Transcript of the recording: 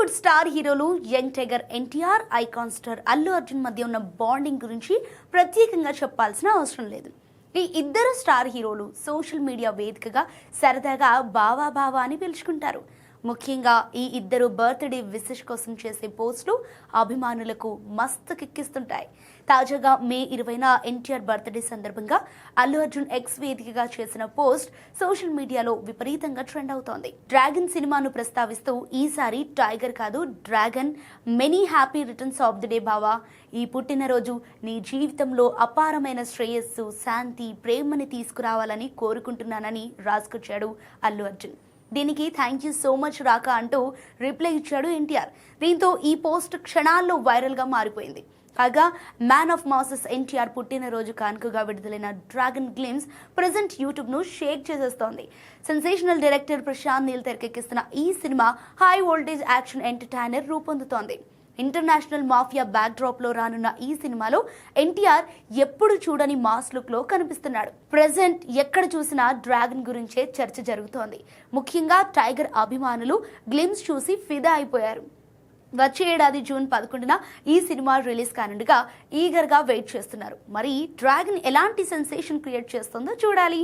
Tollywood star హీరోలు young tiger NTR, icon star Allu Arjun మధ్య ఉన్న బాండింగ్ గురించి ప్రత్యేకంగా చెప్పాల్సిన అవసరం లేదు. ఈ ఇద్దరు స్టార్ హీరోలు సోషల్ మీడియా వేదికగా సరదాగా బావా బావా అని పిలుచుకుంటారు. ముఖ్యంగా ఈ ఇద్దరు బర్త్డే విషెస్ కోసం చేసే పోస్టులు అభిమానులకు మస్తు కిక్కిస్తుంటాయి. తాజాగా మే 20న ఎన్టీఆర్ బర్త్డే సందర్భంగా అల్లు అర్జున్ ఎక్స్ వేదికగా చేసిన పోస్ట్ సోషల్ మీడియాలో విపరీతంగా ట్రెండ్ అవుతోంది. డ్రాగన్ సినిమాను ప్రస్తావిస్తూ ఈసారి టైగర్ కాదు dragon, many happy returns of the day బావా. ఈ పుట్టినరోజు నీ జీవితంలో అపారమైన శ్రేయస్సు, శాంతి, ప్రేమని తీసుకురావాలని కోరుకుంటున్నానని రాసుకొచ్చాడు అల్లు అర్జున్. దీనికి థ్యాంక్ యూ సో మచ్ రాకా అంటూ రిప్లై ఇచ్చాడు ఎన్టీఆర్. దీంతో ఈ పోస్ట్ క్షణాల్లో వైరల్గా మారిపోయింది. కాగా మ్యాన్ ఆఫ్ మాసెస్ ఎన్టీఆర్ పుట్టినరోజు కానుకగా విడుదలైన డ్రాగన్ గ్లిమ్స్ ప్రజెంట్ యూట్యూబ్ను షేక్ చేసేస్తోంది. సెన్సేషనల్ డైరెక్టర్ ప్రశాంత్ నీల్ తెరకెక్కిస్తున్న ఈ cinema high voltage action entertainer రూపొందుతోంది. ఇంటర్నేషనల్ మాఫియా బ్యాక్ డ్రాప్ లో రానున్న ఈ సినిమాలో ఎన్టీఆర్ ఎప్పుడు చూడని మాస్ లుక్ లో కనిపిస్తున్నాడు. ప్రెజెంట్ ఎక్కడ చూసినా డ్రాగన్ గురించే చర్చ జరుగుతోంది. ముఖ్యంగా టైగర్ అభిమానులు గ్లిమ్స్ చూసి ఫిదా అయిపోయారు. వచ్చే ఏడాది జూన్ 11న ఈ సినిమా రిలీజ్ కానుండగా ఈగర్ గా వెయిట్ చేస్తున్నారు. మరి డ్రాగన్ ఎలాంటి సెన్సేషన్ క్రియేట్ చేస్తుందో చూడాలి.